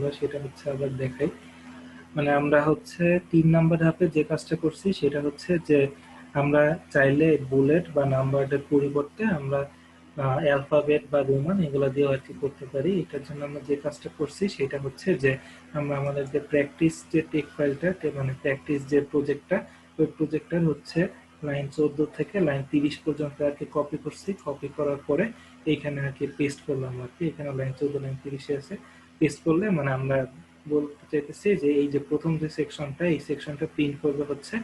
আমরা সেটা হচ্ছে আবার দেখাই। মানে আমরা হচ্ছে ৩ নাম্বার ধাপে যে কাজটা করছি সেটা হচ্ছে যে আমরা চাইলে বুলেট বা নাম্বারের পরিবর্তে আমরা অ্যালফাবেট বা রোমান এগুলো দিয়েও আর কি করতে পারি। এটার জন্য আমরা যে কাজটা করছি সেটা হচ্ছে যে আমরা আমাদের যে প্র্যাকটিস যে টেক ফাইলটা মানে প্র্যাকটিস যে প্রজেক্টটা ওই প্রজেক্টটার হচ্ছে লাইন 14 থেকে লাইন 30 পর্যন্ত আর কি কপি করছি। কপি করার পরে এইখানে আর কি পেস্ট করলাম আর কি। এখানে লাইন 14 লাইন 30 আছে। পেস্ট করলে মানে আমরা বলতে চাইতেছি যে এই যে প্রথম যে সেকশনটা এই সেকশনটা প্রিন্ট করবে হচ্ছে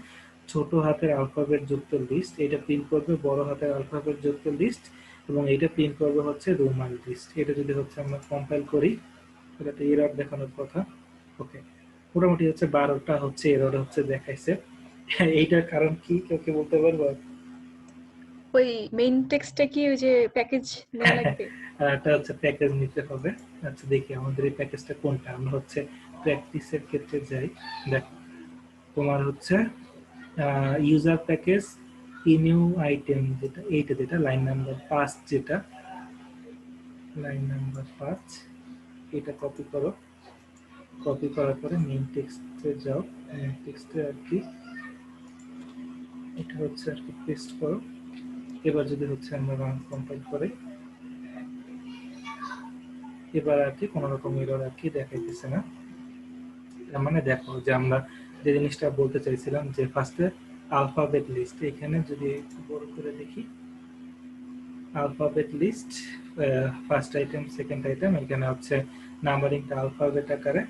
ছোট হাতের অ্যালফাবেট যুক্ত লিস্ট, এটা প্রিন্ট করবে বড় হাতের অ্যালফাবেট যুক্ত লিস্ট এবং এটা প্রিন্ট করবে হচ্ছে রোমান লিস্ট। এটা যদি হচ্ছে আমরা কম্পাইল করি তাহলে তো এরর দেখানোর কথা। ওকে, মোটামুটি হচ্ছে 12টা হচ্ছে এরর হচ্ছে দেখাইছে। এইটার কারণ কি কেউ কি বলতে পারবো? ওই মেইন টেক্সটটা কি ওই যে প্যাকেজ নেওয়া লাগবে? এটা হচ্ছে প্যাকেজ নিতে হবে। আচ্ছা দেখি আমাদের এই প্যাকেজটা কোনটা। আমরা হচ্ছে প্র্যাকটিসের ক্ষেত্রে যাই। দেখো তোমার হচ্ছে ইউজার প্যাকেজ নিউ আইটেম যেটা এইটা যেটা লাইন নাম্বার 5 যেটা লাইন নাম্বার 5 এটা কপি করো। কপি করার পরে মেইন টেক্সটে যাও। মেইন টেক্সটে আর কি এটা হচ্ছে আর কি পেস্ট করো। এবার যদি হচ্ছে আমরা রান কম্পাইল করি এবার আর কি কোনো রকম এরর আর কি দেখাইতেছে না। মানে দেখো যে আমরা যে জিনিসটা বলতে চাইছিলাম যে ফার্স্টে আলফাবেট লিস্ট, এখানে যদি একটু বড় করে দেখি alphabet list first item second item এখানে হচ্ছে নাম্বারিংটা আলফাবেট আকারে,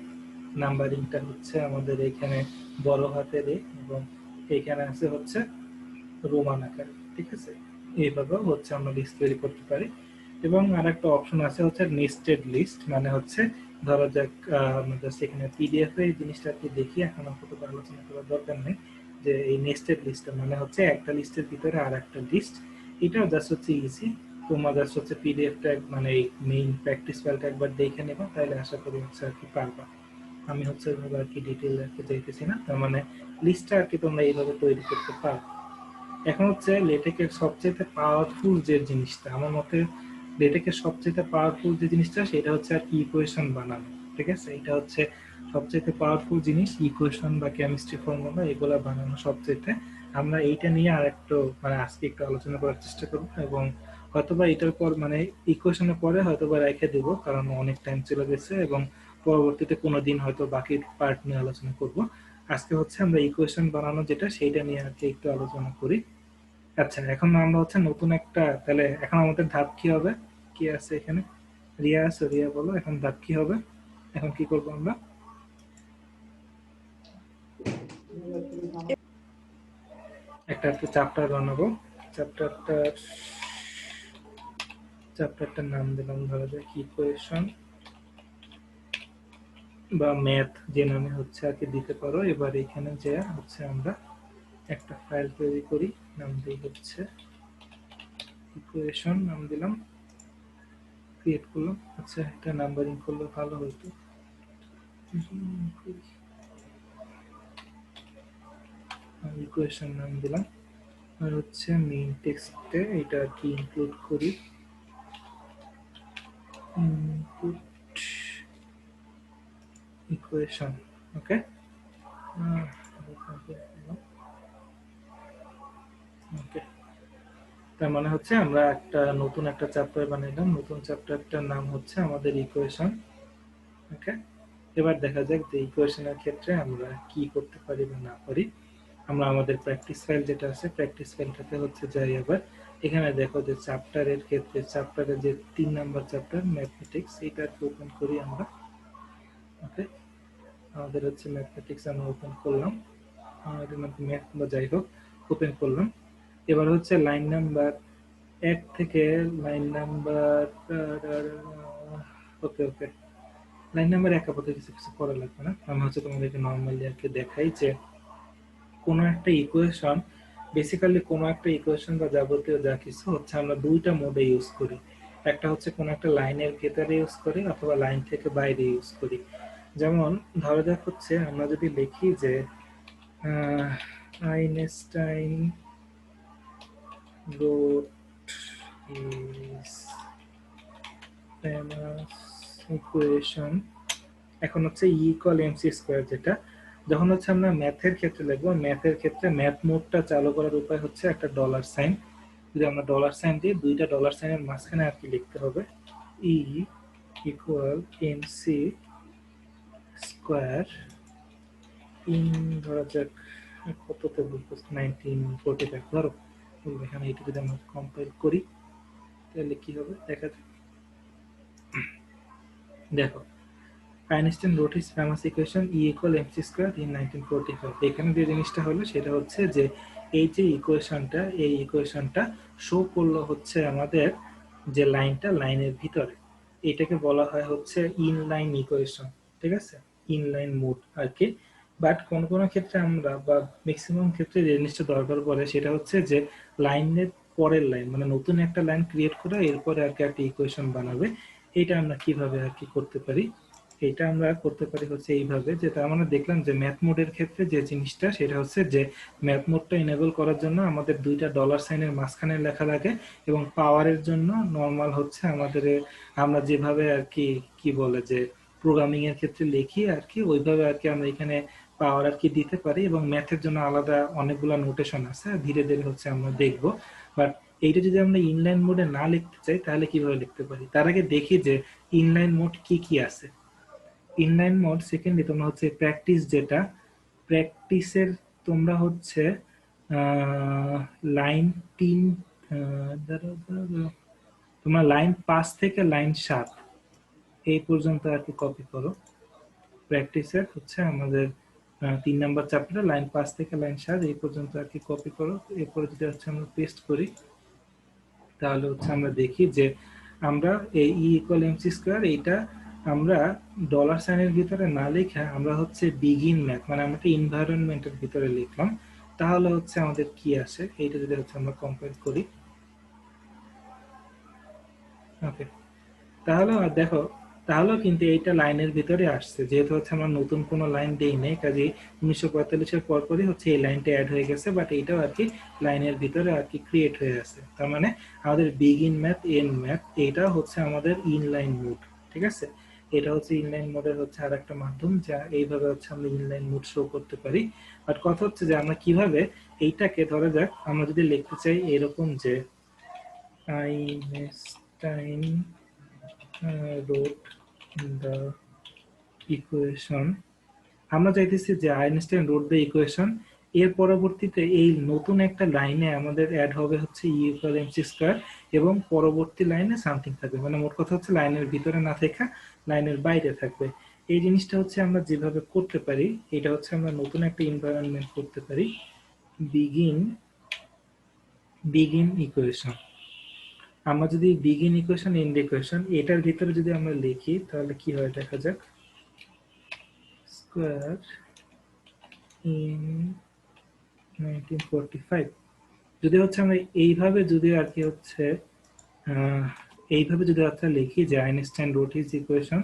নাম্বারিংটা হচ্ছে আমাদের এখানে বড় হাতের এবং এখানে আছে হচ্ছে রোমান আকারে। ঠিক আছে, এইভাবেও হচ্ছে আমরা লিস্ট তৈরি করতে পারি। এবং আর একটা অপশন আছে হচ্ছে নেস্টেড লিস্ট, মানে হচ্ছে ধরো যাক আমাদের সেখানে পিডিএফ এই জিনিসটা কি দেখি, এখন আপাতত আলোচনা করার দরকার নেই। যে এই নেস্টেড লিস্টটা মানে হচ্ছে একটা লিস্টের ভিতরে আর একটা লিস্ট, এটাও জাস্ট হচ্ছে ইজি। তোমার জাস্ট হচ্ছে পিডিএফটা মানে এই মেইন প্র্যাকটিস ফাইলটা একবার দেখে নেবা, তাহলে আশা করি হচ্ছে আর কি পারবা। আমি হচ্ছে ওইভাবে আর কি ডিটেল আর কি যাইতেছি না। তার মানে লিস্টটা আর কি তোমরা এইভাবে তৈরি করতে পারো। এখন হচ্ছে লেটেকের সবচেয়ে পাওয়ারফুল যে জিনিসটা আমার মতে, লেটেকের সবচেয়ে পাওয়ারফুল যে জিনিসটা সেটা হচ্ছে আর কি ইকুয়েশন বানানো। ঠিক আছে, এটা হচ্ছে সবচেয়ে পাওয়ারফুল জিনিস, ইকুয়েশন বা কেমিস্ট্রি ফর্মুলা এগুলো বানানো সবচেয়ে। আমরা এইটা নিয়ে আর একটু মানে আজকে একটু আলোচনা করার চেষ্টা করবো এবং হয়তোবা এটার পর মানে ইকুয়েশনের পরে হয়তোবা রেখে দেব, কারণ অনেক টাইম চলে গেছে এবং পরবর্তীতে কোনো দিন হয়তো বাকি পার্ট নিয়ে আলোচনা করব। আজকে হচ্ছে আমরা ইকুয়েশন বানানো যেটা সেইটা নিয়ে আর কি একটু আলোচনা করি। আচ্ছা, এখন আমরা হচ্ছে নতুন একটা, তাহলে এখন আমাদের ধাপ কি হবে? কি আছে এখানে? রিয়া আছে, রিয়া বলো এখন ধাপ কি হবে? এখন কি করবো আমরা? একটা চ্যাপ্টার বানাবো। চ্যাপ্টারটার নাম দিলাম ধরা যাক ইকুয়েশন বা ম্যাথ, যে নামে হচ্ছে আর কি দিতে পারো। এবার এখানে যে হচ্ছে আমরা একটা ফাইল তৈরি করি, নাম দিই হচ্ছে ইকুয়েশন, নাম দিলাম, ক্রিয়েট করলাম। আচ্ছা, একটা নাম্বারিং করলে ভালো হতো। ইকুয়েশন নাম দিলাম আর হচ্ছে মেইন টেক্সটে এটা আর কি ইনক্লুড করি। ইকুয়েশন, ওকে। ওকে, তার মানে হচ্ছে আমরা একটা নতুন একটা চ্যাপ্টার বানাইলাম। নতুন চ্যাপ্টারটার নাম হচ্ছে আমাদের ইকুয়েশন। ওকে, এবার দেখা যাক যে ইকুয়েশনের ক্ষেত্রে আমরা কি করতে পারি বা না পারি। আমরা আমাদের প্র্যাকটিস ফাইল যেটা আছে প্র্যাকটিস ফাইলটাতে হচ্ছে যাই। আবার এখানে দেখো যে চ্যাপ্টারের ক্ষেত্রে চ্যাপ্টারের যে 3 নাম্বার চ্যাপ্টার ম্যাথমেটিক্স এটা ওপেন করি আমরা। ওকে, আমাদের হচ্ছে ম্যাথমেটিক্স আমরা ওপেন করলাম, এটার মধ্যে ম্যাথ বা যাই হোক ওপেন করলাম। এবার হচ্ছে লাইন নাম্বার 1 থেকে লাইন নাম্বার ওকে ওকে লাইন নাম্বার 1 আপাতত কিছু কিছু করা লাগবে না। আমি হচ্ছে তোমাদেরকে নর্মালি আর কি দেখাই যে কোনো একটা ইকুয়েশন, বেসিক্যালি কোনো একটা ইকুয়েশন বা যাবতীয় যা কিছু হচ্ছে আমরা দুইটা মোডে ইউজ করি। একটা হচ্ছে কোনো একটা লাইনের ভেতরে ইউজ করি অথবা লাইন থেকে বাইরে ইউজ করি। যেমন ধরা যাক হচ্ছে আমরা যদি লিখি যে Einstein wrote his famous equation এখন হচ্ছে ই ইকুয়াল এমসি স্কোয়ার, যেটা যখন হচ্ছে আমরা ম্যাথের ক্ষেত্রে লিখবো, ম্যাথের ক্ষেত্রে ম্যাথ মোডটা চালু করার উপায় হচ্ছে একটা ডলার সাইন। যদি আমরা ডলার সাইন দিই, দুইটা ডলার সাইনের মাঝখানে আর কি লিখতে হবে E equal MC square in, ধরা যাক কততে বলবো, 1945 ধরো বলবো। এখানে এটা যদি আমরা কম্পাইল করি তাহলে কি হবে দেখা যাক। দেখো, Einstein wrote his famous equation E equal mc square in 1945। এখানে যে জিনিসটা হলো সেটা হচ্ছে যে এই যে ইকুয়েশনটা, এই ইকুয়েশনটা শো করলো হচ্ছে আমাদের যে লাইনটা, লাইনের ভিতরে, এটাকে বলা হয় হচ্ছে ইনলাইন ইকুয়েশন, ঠিক আছে, ইনলাইন মোড আর কি। বাট কোন কোন ক্ষেত্রে আমরা বা ম্যাক্সিমাম ক্ষেত্রে যে জিনিসটা দরকার পড়ে সেটা হচ্ছে যে লাইনের পরের লাইন, মানে নতুন একটা লাইন ক্রিয়েট করে এরপরে আর কি একটা ইকুয়েশন বানাবে। এটা আমরা কিভাবে আর কি করতে পারি, এটা আমরা করতে পারি হচ্ছে এইভাবে, যে তার মানে দেখলাম যে ম্যাথ মোডের ক্ষেত্রে যে জিনিসটা সেটা হচ্ছে যে ম্যাথ মোডটা এনেবল করার জন্য আমাদের দুইটা ডলার সাইনের মাঝখানে লেখা লাগে, এবং পাওয়ারের জন্য নর্মাল হচ্ছে আমাদের আমরা যেভাবে আর কি কি বলে যে প্রোগ্রামিং এর ক্ষেত্রে লিখি আর কি, ওইভাবে আর কি আমরা এখানে পাওয়ার আর কি দিতে পারি। এবং ম্যাথের জন্য আলাদা অনেকগুলো নোটেশন আছে, ধীরে ধীরে হচ্ছে আমরা দেখবো। বাট এইটা যদি আমরা ইনলাইন মোডে না লিখতে চাই তাহলে কিভাবে লিখতে পারি, তার আগে দেখি যে ইনলাইন মোড কি কি আছে। ইনলাইন মোড সেকেন্ডলি তোমরা হচ্ছে প্র্যাকটিস, যেটা প্র্যাকটিসের তোমরা হচ্ছে লাইন 3, তোমরা লাইন 5 থেকে লাইন 7 এই পর্যন্ত আর কি কপি করো। প্র্যাকটিসের হচ্ছে আমাদের 3 নাম্বার চ্যাপ্টারে লাইন 5 থেকে লাইন 7 এই পর্যন্ত আর কি কপি করো। এরপরে যদি হচ্ছে আমরা পেস্ট করি তাহলে হচ্ছে আমরা দেখি যে আমরা এই ই ইকুয়াল এমসি স্কোয়ার, এইটা আমরা ডলার সাইনের ভিতরে না লিখে আমরা হচ্ছে বিগিন ম্যাথ, মানে আমরা একটা এনভায়রনমেন্টের ভিতরে লিখলাম। তাহলে হচ্ছে আমাদের কি আসে, এইটা যদি হচ্ছে আমরা কম্পেয়ার করি, ওকে, তাহলে দেখো, তাহলেও কিন্তু এইটা লাইনের ভিতরে আসছে, যেহেতু হচ্ছে আমরা নতুন কোনো লাইন দেই নাই, কাজে 1945-এর পরপরই হচ্ছে এই লাইনটা অ্যাড হয়ে গেছে। বাট এইটাও আর কি লাইনের ভিতরে আর কি ক্রিয়েট হয়ে আছে। তার মানে আমাদের বিগিন ম্যাথ, এন্ড ম্যাথ, এইটা হচ্ছে আমাদের ইনলাইন মোড, ঠিক আছে। এটা হচ্ছে ইনলাইন মোডের হচ্ছে আর একটা মাধ্যম, যা এইভাবে হচ্ছে আমরা ইনলাইন মোড শো করতে পারি। বাট কথা হচ্ছে যে আমরা কিভাবে এইটাকে, ধরা যাক আমরা যদি লিখতে চাই এরকম যে আইনস্টাইন wrote the equation, আমরা চাইতেছি যে আইনস্টাইন wrote the equation, এর পরবর্তীতে এই নতুন একটা লাইনে আমাদের অ্যাড হবে হচ্ছে ই ইকুয়াল এমসি স্কয়ার, এবং পরবর্তী লাইনে সামথিং থাকবে, মানে মোট কথা হচ্ছে লাইনের ভিতরে না থেকে লাইনের বাইরে থাকবে। এই জিনিসটা হচ্ছে আমরা যেভাবে করতে পারি, এটা হচ্ছে আমরা নতুন একটা এনভায়রনমেন্ট করতে পারি, বিগিন ইকুয়েশন। আমরা যদি বিগিন ইকুয়েশন, এন্ড ইকুয়েশন এটার ভিতরে যদি আমরা লিখি তাহলে কি হয় দেখা যাক, স্কয়ার ইন 1945। যদি হচ্ছে আমরা এইভাবে যদি আর কি হচ্ছে এইভাবে যদি আমরা লিখি যে Einstein wrote his equation,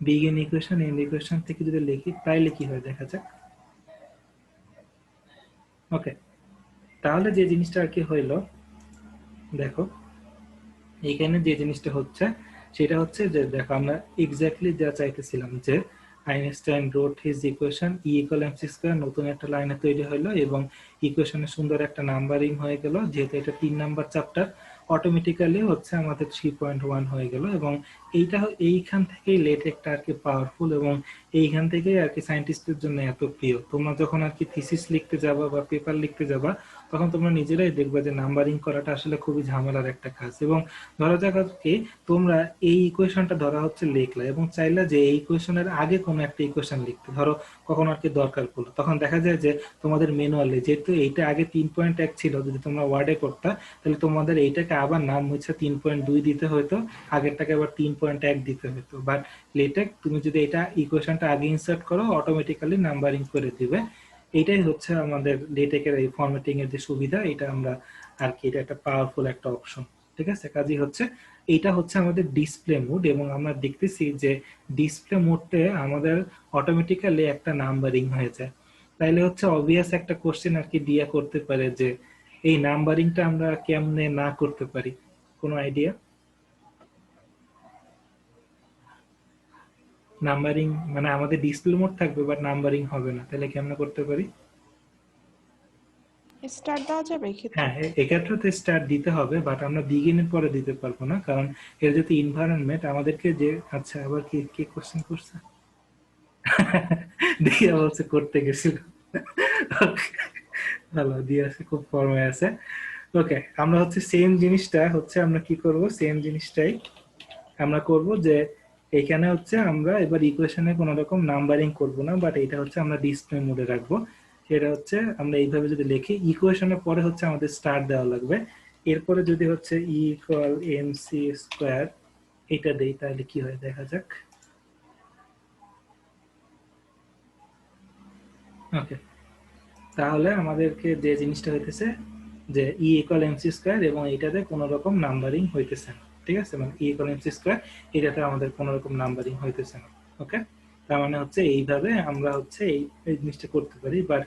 begin equation, end equation থেকে যদি লিখি তাইলে কি হয় দেখা যাক। ওকে, তাহলে যে জিনিসটা আর কি হইলো, দেখো এইখানে যে জিনিসটা হচ্ছে সেটা হচ্ছে যে দেখো আমরা এক্স্যাক্টলি যা চাইতেছিলাম, যে Einstein wrote his equation E equal M C square, নতুন একটা লাইনে তৈরি হলো এবং ইকুয়েশনের সুন্দর একটা নাম্বারিং হয়ে গেল। যেহেতু এটা 3 নাম্বার চ্যাপ্টার, অটোমেটিক্যালি হচ্ছে আমাদের 3.1 হয়ে গেল। এবং এইটা এইখান থেকেই লেটেকটা আর কি পাওয়ারফুল, এবং এইখান থেকেই আর কি সায়েন্টিস্টদের জন্য এত প্রিয়। তোমরা যখন আর কি থিসিস লিখতে যাবা বা পেপার লিখতে যাবা, তখন তোমরা নিজেরাই দেখবা যে নাম্বারিং করাটা আসলে খুবই ঝামেলার একটা কাজ। এবং ধরা যাক কি তোমরা এই ইকুয়েশনটা ধরা হচ্ছে লিখলা, এবং চাইলা যে এই ইকুয়েশনের আগে কোনো একটা ইকুয়েশন লিখতে, ধরো কখন আর কি দরকার পড়লো, তখন দেখা যায় যে তোমাদের ম্যানুয়ালি, যেহেতু এইটা আগে 3.1 ছিল, যদি তোমরা ওয়ার্ডে করতা তাহলে তোমাদের এইটাকে আবার নাম হচ্ছে 3.2 দিতে হতো, আগেরটাকে আবার 3.1 দিতে হতো। বাট লেটেক তুমি যদি এটা ইকুয়েশনটা আগে ইনসার্ট করো, অটোমেটিক্যালি নাম্বারিং করে দিবে। এইটাই হচ্ছে আমাদের লেটেকের এই ফরম্যাটিং এর যে সুবিধা, এটা আমরা আর কি, এটা একটা পাওয়ারফুল একটা অপশন, ঠিক আছে। কাজেই হচ্ছে এইটা হচ্ছে আমাদের ডিসপ্লে মোড, এবং আমরা দেখতেছি যে ডিসপ্লে মোডে আমাদের অটোমেটিক্যালি একটা নাম্বারিং হয়ে যায়। তাইলে হচ্ছে অবভিয়াস একটা কোশ্চেন আর কি দিয়া করতে পারে যে এই নাম্বারিংটা আমরা কেমনে না করতে পারি, কোনো আইডিয়া? নাম্বারিং মানে আমাদের ডিসপ্লে মোড থাকবে বাট নাম্বারিং হবে না, তাহলে কেমন করতে পারি? স্টার্ট দেওয়া যাবে এক্ষেত্রে? হ্যাঁ, এক্ষেত্রে তো স্টার্ট দিতে হবে, বাট আমরা বিগিনের পরে দিতে পারবো না, কারণ এর যেহেতু এনভায়রনমেন্ট আমাদেরকে যে, আচ্ছা আবার কি কি কোশ্চেন করছে দিয়া বলছে করতে গেছিল। ভালো, দিয়া আছে, খুব ফর্মে আছে। ওকে, আমরা হচ্ছে সেম জিনিসটা হচ্ছে আমরা কি করব, সেম জিনিসটাই আমরা করব যে এখানে হচ্ছে আমরা এবার ইকুয়েশনে কোনো রকম নাম্বারিং করব না, বাট এটা হচ্ছে আমরা ডিসপ্লে মোডে রাখবো। সেটা হচ্ছে আমরা এইভাবে যদি লিখি, ইকুয়েশনের পরে হচ্ছে আমাদের স্টার দেওয়া লাগবে, এরপরে যদি হচ্ছে ই ইকুয়াল এমসি স্কোয়ার এটা দেই তাহলে কি হয় দেখা যাক। ওকে, তাহলে আমাদেরকে যে জিনিসটা হইতেছে যে ই ইকুয়াল এমসি স্কোয়ার এবং এটাতে কোনো রকম নাম্বারিং হইতেছে না, ঠিক আছে, মানে ই ইকুয়াল এমসি স্কোয়ার এটাতে আমাদের কোনো রকম নাম্বারিং হইতেছে না। ওকে, তার মানে হচ্ছে এইভাবে আমরা হচ্ছে এই জিনিসটা করতে পারি। বাট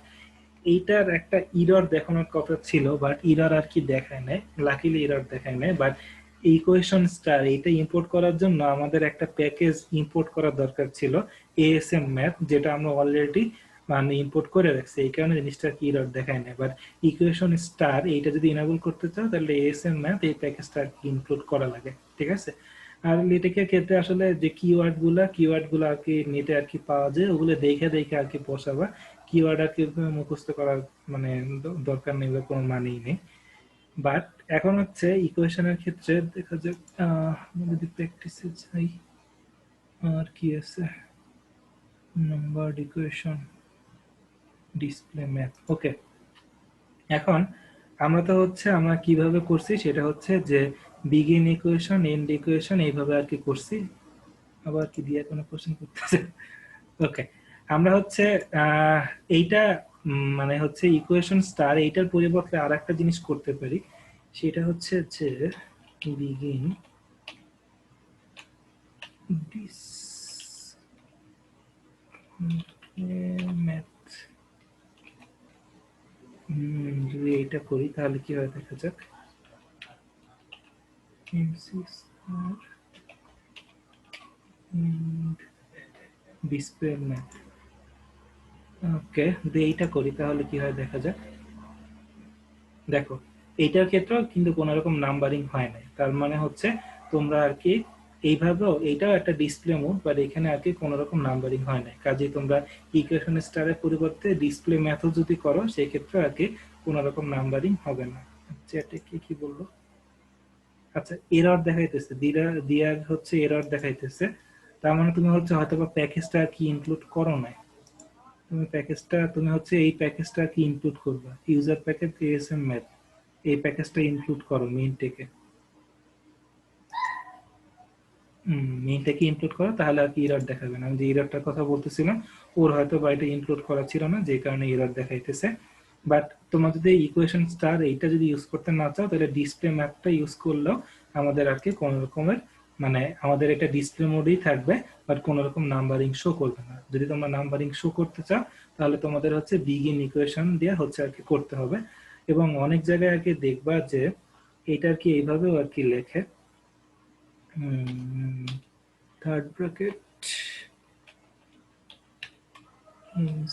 এইটার একটা ইরর দেখানোর কথা ছিল, বাট ইরর আর কি দেখায় নাই, লাকিলি ইরর দেখায় নাই। বাট ইকুয়েশন স্টার এইটা ইম্পোর্ট করার জন্য আমাদের একটা প্যাকেজ ইম্পোর্ট করার দরকার ছিল, এএসএম ম্যাথ, যেটা আমরা অলরেডি মানে ইম্পোর্ট করে রাখছি, এই কারণে জিনিসটা কি ইরর দেখায় না। বাট ইকুয়েশন স্টার এইটা যদি ইনেবল করতে চাও তাহলে এএসএম ম্যাথ এই প্যাকেজটা ইনক্লুড করা লাগে, ঠিক আছে। আর লিটেকের ক্ষেত্রে আসলে যে কিওয়ার্ড গুলো আর কি নেটে আর কি পাওয়া যায়, ওগুলো দেখে দেখে আর কি বসাবা, কিওয়ার্ড আর কি মুখস্থ করার মানে দরকার নেই বা কোনো মানেই নেই। বাট এখন হচ্ছে ইকুয়েশনের ক্ষেত্রে দেখা যাক, যদি প্র্যাকটিসে যাই আর কি আছে, নাম্বারড ইকুয়েশন, ডিসপ্লে ম্যাথ। ওকে, এখন আমরা তো হচ্ছে আমরা কিভাবে করছি সেটা হচ্ছে যে বিগিন ইকুয়েশন, এন্ড ইকুয়েশন এইভাবে আর কি করছি। আবার কি দিয়ে কোনো কোশ্চেন করতেছে? ওকে, আমরা হচ্ছে এইটা মানে হচ্ছে ইকুয়েশন স্টার এইটার পরিবর্তে আর একটা জিনিস করতে পারি, সেটা হচ্ছে যে বিগিন দিস ম্যাথ, যদি এইটা করি তাহলে কি হয় দেখা যাক, ডিসপ্লে ম্যাথ। ওকে, যদি এইটা করি তাহলে কি হয় দেখা যাক। দেখো, এইটার ক্ষেত্রেও কিন্তু কোনো রকম নাম্বারিং হয় নাই, তার মানে হচ্ছে তোমরা আর কি এইভাবেও, এইটাও একটা ডিসপ্লে মোড, বাট এখানে আর কি কোনো রকম নাম্বারিং হয় নাই, কাজেই তোমরা ইকুয়েশন স্টারের পরিবর্তে ডিসপ্লে ম্যাথও যদি করো সেই ক্ষেত্রে আর কি কোনো রকম নাম্বারিং হবে না। চ্যাটে কি বললো, আচ্ছা এরর দেখাইতেছে, দিয়ার হচ্ছে এরর দেখাইতেছে, তার মানে তুমি হচ্ছে হয়তো বা প্যাকেজটা আর কি ইনক্লুড করো নাই, তুমি হচ্ছে এই প্যাকেজটা কি ইনক্লুড করবে, ইউজার প্যাকেজ এএসএম ম্যাথ, এই প্যাকেজটা ইনক্লুড করো মেইনটেকে, মেইনটাকে ইনক্লুড করো, তাহলে আর কি এরর দেখাবে না। আমি যে এররটার কথা বলতেছিলাম ওর হয়তো বা এটা ইনক্লুড করা ছিল না, যে কারণে এরর দেখাইতেছে। বাট তোমার যদি ইকুয়েশন স্টার এইটা যদি ইউজ করতে না চাও তাহলে ডিসপ্লে ম্যাথটা ইউজ করলেও আমাদের আর কি কোনো রকমের মানে আমাদের এটা ডিসপ্লে মোডেই থাকবে, বাট কোনো রকম নাম্বারিং শো করবে না। যদি তোমরা নাম্বারিং শো করতে চাও তাহলে তোমাদের হচ্ছে বিগিন ইকুয়েশন দিয়ে হচ্ছে আর কি করতে হবে। এবং অনেক জায়গায় আর কি দেখবা যে এটা আর কি এইভাবেও আর কি লেখে, থার্ড ব্র্যাকেট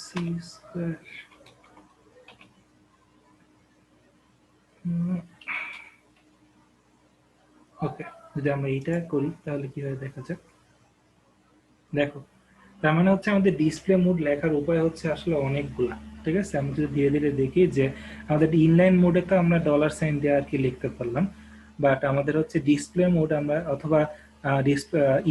সি স্কয়ার, ওকে, যদি আমরা এইটা করি তাহলে কি হয় দেখা যাক। দেখো, তার মানে হচ্ছে আমাদের ডিসপ্লে মোড লেখার উপায় হচ্ছে আসলে অনেকগুলা, ঠিক আছে। আমি যদি ধীরে ধীরে দেখি যে আমাদের ইনলাইন মোডে তো আমরা ডলার সাইন দিয়ে আর কি লিখতে পারলাম, বাট আমাদের হচ্ছে ডিসপ্লে মোড আমরা অথবা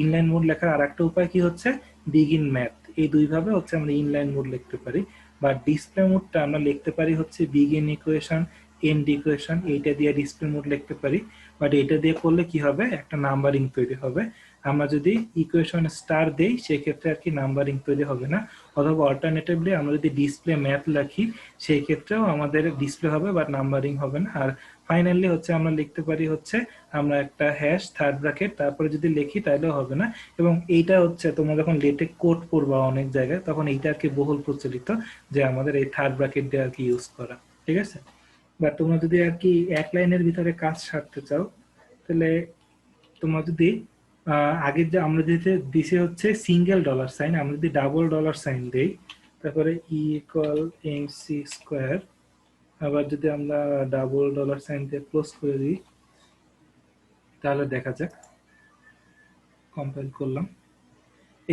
ইনলাইন মোড লেখার আর একটা উপায় কি হচ্ছে বিগিন ম্যাথ, এই দুইভাবে হচ্ছে আমরা ইনলাইন মোড লিখতে পারি। বা ডিসপ্লে মোডটা আমরা লিখতে পারি হচ্ছে বিগিন ইকুয়েশন, এন্ড ইকুয়েশন, এইটা দিয়ে ডিসপ্লে মোড লিখতে পারি। বাট এটা দিয়ে করলে কি হবে, একটা নাম্বারিং তৈরি হবে। আমরা যদি ইকুয়েশন স্টার দেই সেক্ষেত্রে আর কি নাম্বারিং তৈরি হবে না, অথবা অল্টারনেটিভলি আমরা যদি ডিসপ্লে ম্যাথ লিখি সেই ক্ষেত্রেও আমাদের ডিসপ্লে হবে বাট নাম্বারিং হবে না। আর ফাইনালি হচ্ছে আমরা লিখতে পারি হচ্ছে আমরা একটা হ্যাশ থার্ড ব্র্যাকেট তারপরে যদি লিখি তাহলেও হবে না। এবং এইটা হচ্ছে তোমরা যখন লেটেক কোড পড়বা অনেক জায়গায় তখন এইটা আর কি বহুল প্রচলিত যে আমাদের এই থার্ড ব্র্যাকেট দিয়ে আর কি ইউজ করা, ঠিক আছে। বা তোমরা যদি আর কি এক লাইনের ভিতরে কাজ সারতে চাও তাহলে তোমরা যদি আগে যে আমরা যেতে দিছে হচ্ছে সিঙ্গেল ডলার সাইন, আমরা যদি ডাবল ডলার সাইন দেই তারপরে E equal M C square, আবার যদি আমরা ডাবল ডলার সাইন দিয়ে ক্লোজ করে দিই তাহলে দেখা যাক, কম্পাইল করলাম,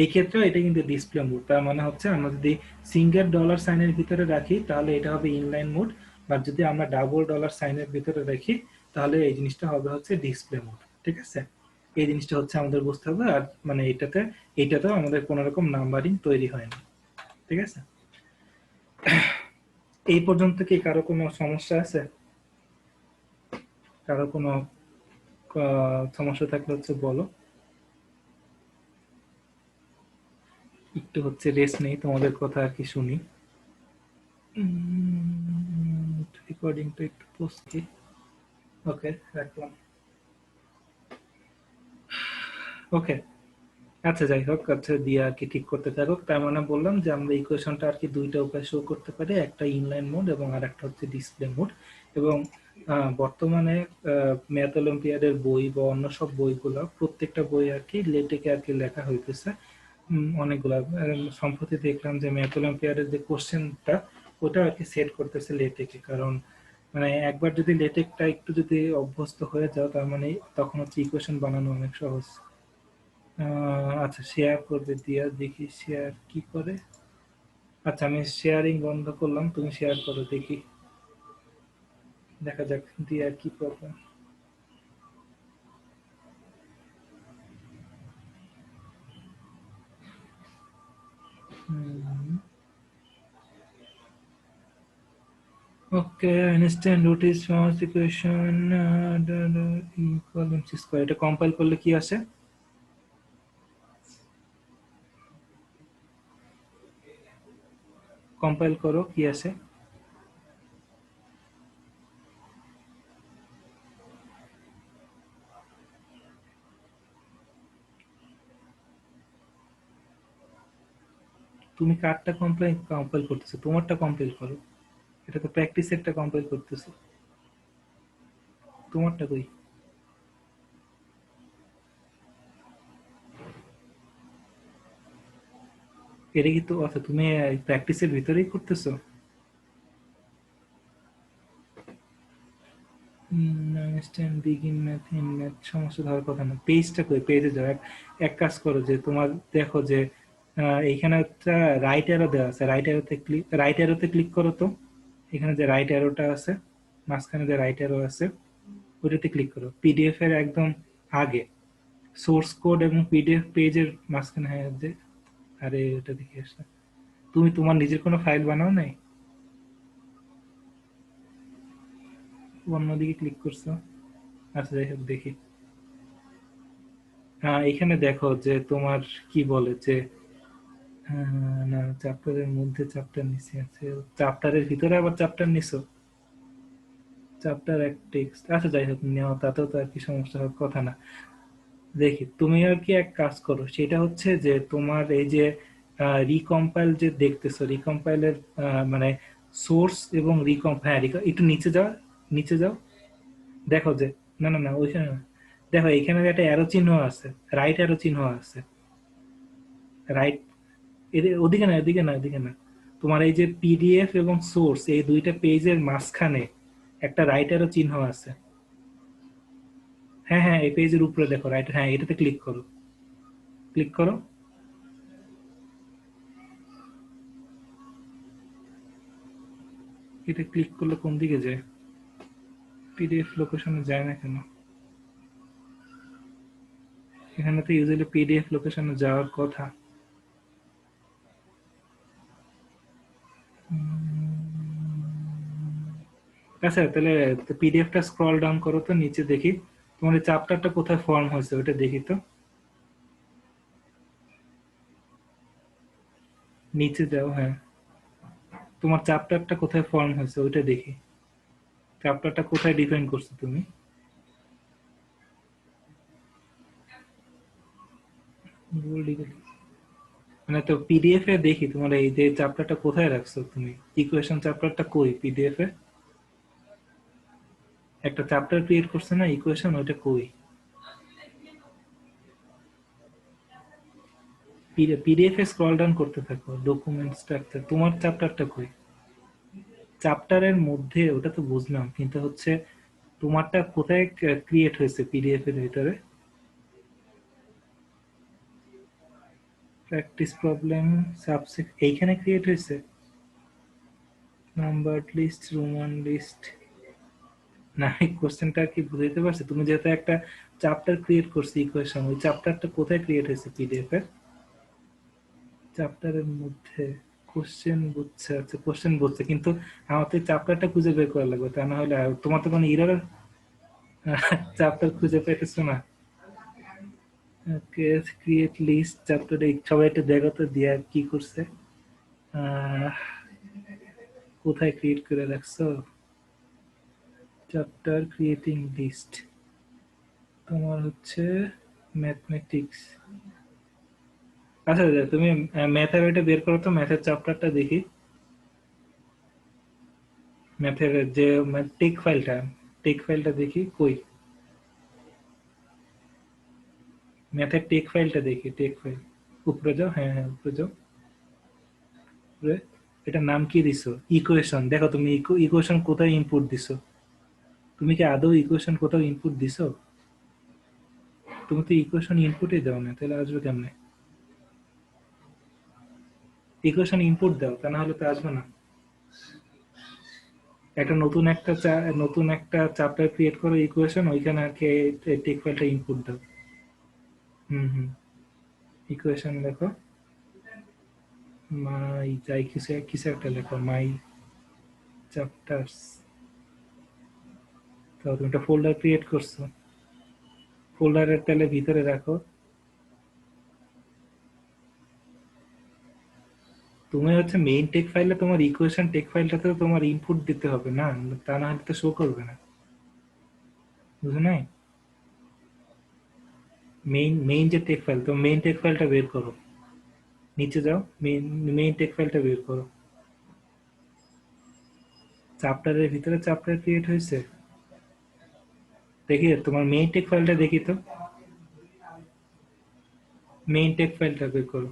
এই ক্ষেত্রে এটা কিন্তু ডিসপ্লে মোড। তার মানে হচ্ছে আমরা যদি সিঙ্গেল ডলার সাইনের ভিতরে রাখি তাহলে এটা হবে ইনলাইন মোড, বা যদি আমরা ডাবল ডলার সাইনের ভিতরে রাখি তাহলে এই জিনিসটা হবে হচ্ছে ডিসপ্লে মোড। ঠিক আছে, এই জিনিসটা হচ্ছে আমাদের বুঝতে হবে। আর মানে এইটাতেও আমাদের কোনো রকম নাম্বারিং তৈরি হয় না। ঠিক আছে, এই পর্যন্ত কি কারো কোনো সমস্যা আছে? কারো কোনো সমস্যা থাকলে হচ্ছে বলো। একটু হচ্ছে রেস্ট নেই, তোমাদের কথা আর কি শুনি। রেকর্ডিংটা একটু পোস্ট কি, ওকে রাখলাম। ওকে, আচ্ছা যাই হোক, আচ্ছা দিয়ে আর কি ঠিক করতে থাকুক। তার মানে বললাম যে আমরা ইকুয়েশনটা আর কি দুইটা উপায় শো করতে পারি, একটা ইনলাইন মোড এবং আর একটা হচ্ছে ডিসপ্লে মোড। এবং বর্তমানে ম্যাথ অলিম্পিয়াডের বই বা অন্য সব বইগুলো, প্রত্যেকটা বই আর কি লেটেকে আর কি লেখা হইতেছে অনেকগুলা। সম্প্রতি দেখলাম যে ম্যাথ অলিম্পিয়াডের যে কোশ্চেনটা ওটা আর কি সেট করতেছে লেটেকে, কারণ মানে একবার যদি লেটেকটা একটু যদি অভ্যস্ত হয়ে যাও তার মানে তখন হচ্ছে ইকুয়েশন বানানো অনেক সহজ। আচ্ছা শেয়ার করবে দিয়া, দেখি শেয়ার কি করে। আচ্ছা আমি শেয়ারিং বন্ধ করলাম, তুমি শেয়ার করো দেখি, দেখা যাক দিয়া কি problem. Okay, Einstein root is first equation equal M C square, এটা কম্পাইল করলে কি আসে? কম্পাইল করো, কি আসে? তুমি কারটা কম্পাইল করতেছো? তোমারটা কম্পাইল করো, এটা তো প্র্যাকটিস একটা কম্পাইল করতেছো, তোমারটা কই? এটা কি তো, আচ্ছা তুমি প্র্যাকটিসের ভিতরেই করতেছো? Understand begin math in math, সমস্যা হওয়ার কথা না। পেজটা কই? পেজে যাও, এক কাজ করো যে তোমার দেখো যে এইখানে একটা রাইট অ্যারো দেওয়া আছে, রাইট অ্যারোতে ক্লিক করো তো। এখানে যে রাইট অ্যারোটা আছে, মাঝখানে যে রাইট অ্যারো আছে ওইটাতে ক্লিক করো, পিডিএফ এর একদম আগে সোর্স কোড এবং পিডিএফ পেজের মাঝখানে। হ্যাঁ যে, আরে ওটা দেখে আসলে তুমি তোমার নিজের কোনো ফাইল বানাও নাই, অন্যদিকে ক্লিক করছো। আচ্ছা যাই হোক দেখি, এখানে দেখো যে তোমার কি বলে যে না চ্যাপ্টারের মধ্যে চ্যাপ্টার নিচে আছে, চ্যাপ্টারের ভিতরে আবার চ্যাপ্টার নিছো, চ্যাপ্টার এক টেক্সট। আচ্ছা যাই হোক নেওয়া, তাতেও তো আর কি সমস্যা হওয়ার কথা না। দেখি তুমি আর কি এক কাজ করো, সেটা হচ্ছে যে তোমার এই যে রিকম্পাইল যে দেখতেছো, রিকম্পাইলের মানে সোর্স এবং হ্যাঁ একটু নিচে যাও, নিচে যাও, দেখো যে না না না ওইখানে না, দেখো এখানে একটা অ্যারো চিহ্ন আছে, রাইট অ্যারো চিহ্ন আছে, রাইট, ওদিকে না এদিকে না এদিকে না, তোমার এই যে পিডিএফ এবং সোর্স এই দুইটা পেজের মাঝখানে একটা রাইট অ্যারো চিহ্ন আছে। হ্যাঁ হ্যাঁ এই পেজের উপরে দেখো রাইট, হ্যাঁ এটাতে ক্লিক করো, ক্লিক করো। এটা ক্লিক করলে কোন দিকে যায়? পিডিএফ লোকেশনে যায় না কেন? এখানে তো ইউজুয়ালি পিডিএফ লোকেশনে যাওয়ার কথা। আচ্ছা তাহলে পিডিএফটা স্ক্রল ডাউন করো তো নিচে, দেখি তোমার এই চ্যাপ্টারটা কোথায় ফর্ম হয়েছে ওটা দেখি তো। নিচে যাও, হ্যাঁ তোমার চ্যাপ্টারটা কোথায় ফর্ম হয়েছে ওইটা দেখি, চ্যাপ্টারটা কোথায় ডিফাইন করছো তুমি? মানে তো পিডিএফ এ দেখি তোমার এই যে চ্যাপ্টারটা কোথায় রাখছো তুমি, ইকুয়েশন চ্যাপ্টারটা কই পিডিএফ এ? একটা চ্যাপ্টার ক্রিয়েট করছে না ইকুয়েশন, ওইটা কই? পিডিএফ এ স্ক্রল ডাউন করতে থাকো, ডকুমেন্ট স্ট্রাকচার, তোমার চ্যাপ্টারটা কই? চ্যাপ্টারের মধ্যে ওটা তো বুঝলাম, কিন্তু হচ্ছে তোমারটা কোথায় ক্রিয়েট হয়েছে পিডিএফ এর ভিতরে? প্র্যাকটিস প্রবলেম সাবসেক্ট এইখানে ক্রিয়েট হয়েছে। নাম্বার লিস্ট, রোমান লিস্ট, না এই কোশ্চেনটা কি বুঝাইতে পারছি? তুমি যেহেতু একটা চ্যাপ্টার ক্রিয়েট করছি ইকুয়েশন, ওই চ্যাপ্টারটা কোথায় ক্রিয়েট হয়েছে পিডিএফ এর? চ্যাপ্টারের মধ্যে কোশ্চেন বুঝছে, আচ্ছা কোশ্চেন বুঝছে, কিন্তু আমার তো চ্যাপ্টারটা খুঁজে বের করা লাগবে, তা না হলে তোমার তো কোনো এরর চ্যাপ্টার খুঁজে পাইতেছো না। ওকে, ক্রিয়েট লিস্ট চ্যাপ্টার, সবাই একটু দেখো তো দিয়া কি করছে, আহ, কোথায় ক্রিয়েট করে রাখছো চ্যাপ্টার ক্রিয়েটিং লিস্ট? তোমার হচ্ছে ম্যাথমেটিক্স। আচ্ছা আচ্ছা, তুমি ম্যাথের ওইটা বের করো তো, ম্যাথের চ্যাপ্টারটা দেখি। ম্যাথের যে টেক ফাইলটা দেখি কই, ম্যাথের টেক ফাইলটা দেখি, টেক ফাইল উপরে যাও, হ্যাঁ হ্যাঁ উপরে যাও, উপরে। এটার নাম কি দিছো? ইকুয়েশন। দেখো তুমি ইকুয়েশন কোথায় ইনপুট দিছো? তুমি কি আদৌ ইকুয়েশন কোথাও ইনপুট দিছো? তুমি তো ইকুয়েশন ইনপুটই দাও না, তাহলে আসবে কেমনে? ইকুয়েশন ইনপুট দাও, তা না হলে তো আসবে না। একটা নতুন একটা চ্যাপ্টার ক্রিয়েট করো ইকুয়েশন, ওইখানে আর কি টেক ফাইলটা ইনপুট দাও। হুম হুম, ইকুয়েশন লেখো, মাই যাই কিছু কিছু একটা লেখো, মাই চ্যাপ্টার্স। তো তুমি একটা ফোল্ডার ক্রিয়েট করছো, ফোল্ডারের তাহলে ভিতরে রাখো। তুমি হচ্ছে মেইন টেক ফাইলে তোমার ইকুয়েশন টেক ফাইলটাতে তোমার ইনপুট দিতে হবে না, তা না হলে তো শো করবে না, বুঝো নাই? মেইন যে টেক ফাইল, তো মেইন টেক ফাইলটা বের করো, নিচে যাও, মেইন টেক ফাইলটা বের করো। চ্যাপ্টারের ভিতরে চ্যাপ্টার ক্রিয়েট হয়েছে, দেখি তোমার মেইন টেক ফাইলটা দেখি তো, মেইন টেক ফাইলটা বের করো।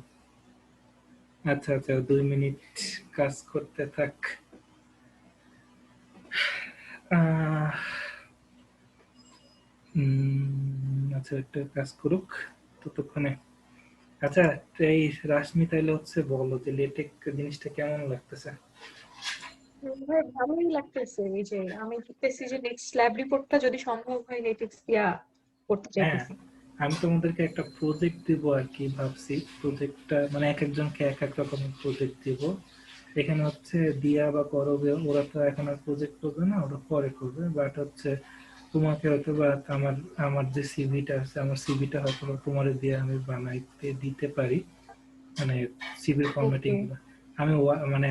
আচ্ছা আচ্ছা, 2 মিনিট কাজ করতে থাক। আহ, আচ্ছা একটা কাজ করুক ততক্ষণে। আচ্ছা, এই রাশমি তাইলে হচ্ছে বলো যে লেটেক জিনিসটা কেমন লাগতেছে? ভাই ভালোই লাগতেছে। এই যে আমি দেখতেছি যে নেক্সট ল্যাব রিপোর্টটা যদি সম্ভব হয় লেটেক্স দিয়া করতে হ্যাঁ, চাইতেছি। আমি তোমাদেরকে একটা প্রজেক্ট দিব আর কি ভাবছি। প্রজেক্টটা মানে এক একজনকে এক এক রকমের প্রজেক্ট দিব। এখানে হচ্ছে দিয়া বা করবে, ওরা তো এখন আর প্রজেক্ট করবে না, ওরা পরে করবে, বাট হচ্ছে তোমাকে হয়তো বা আমার আমার যে সিভিটা আছে, আমার সিভিটা হয়তো বা তোমার দিয়ে আমি বানাইতে দিতে পারি, মানে সিভির ফরম্যাটিং ওকে। গুলো। আমি মানে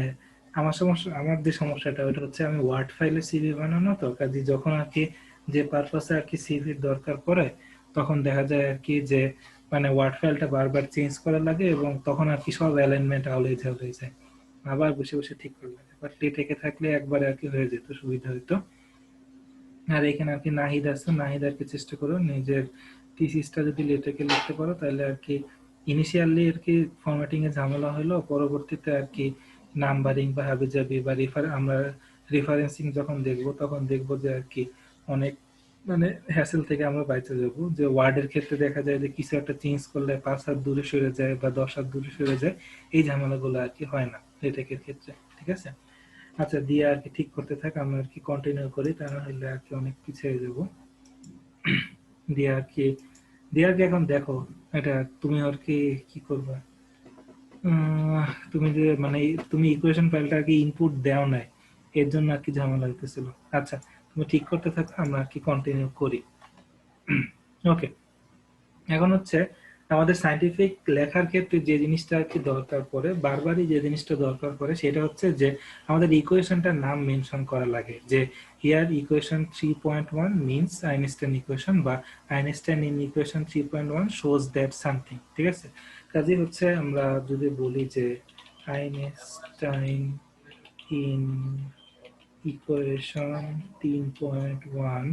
আমার সমস্যা, আমার যে সমস্যাটা ওটা হচ্ছে আমি ওয়ার্ড ফাইলে সিভি বানানো, তো কাজে যখন আর কি যে পারপাসে আর কি সিভির দরকার পড়ে, তখন দেখা যায় আর কি যে মানে ওয়ার্ড ফাইলটা বারবার চেঞ্জ করা লাগে, এবং তখন আর কি সব অ্যালাইনমেন্ট আউলে হয়ে যায়, আবার বসে বসে ঠিক করা লাগে। বাট লেটেকে থাকলে একবারে আর কি হয়ে যেত, সুবিধা হইতো। আর এখানে আর কি নাহিদ আছে, নাহিদ আর কি চেষ্টা করো নিজের থিসিসটা যদি লেটেকে লিখতে পারো, তাহলে আর কি ইনিশিয়ালি আর কি ফরম্যাটিং এ ঝামেলা হলো, পরবর্তীতে আর কি নাম্বারিং বা হাবিজাবি বা আমরা রেফারেন্সিং যখন দেখবো, তখন দেখবো যে আর কি অনেক মানে হ্যাসেল থেকে আমরা বাইচে যাবো। যে ওয়ার্ডের ক্ষেত্রে দেখা যায় যে কিছু একটা চেঞ্জ করলে 5 হাত দূরে সরে যায় বা 10 হাত দূরে সরে যায়, এই ঝামেলাগুলো আর কি হয় না লেটেকের ক্ষেত্রে, ঠিক আছে? আচ্ছা, দিয়ে আর কি ঠিক করতে থাক, আমরা আর কি কন্টিনিউ করি, তা না হলে আর কি অনেক পিছিয়ে যাব। দিয়ে আর কি দিয়ে আর কি এখন দেখো, এটা তুমি আর কি কি করবা। তুমি যে মানে তুমি ইকুয়েশন ফাইলটা আর কি ইনপুট দেও নাই, এর জন্য আর কি ঝামেলা হইতেছিল। আচ্ছা, তুমি ঠিক করতে থাকো, আমরা আর কি কন্টিনিউ করি। ওকে, এখন হচ্ছে আমাদের সায়েন্টিফিক লেখার ক্ষেত্রে যে জিনিসটা আর কি দরকার পড়ে, বারবারই যে জিনিসটা দরকার পড়ে, সেটা হচ্ছে যে আমাদের ইকুয়েশনটার নাম মেনশন করা লাগে। যে here equation 3.1 means Einstein equation, বা Einstein in equation 3.1 shows that something, ঠিক আছে? কাজে হচ্ছে আমরা যদি বলি যে Einstein in equation 3.1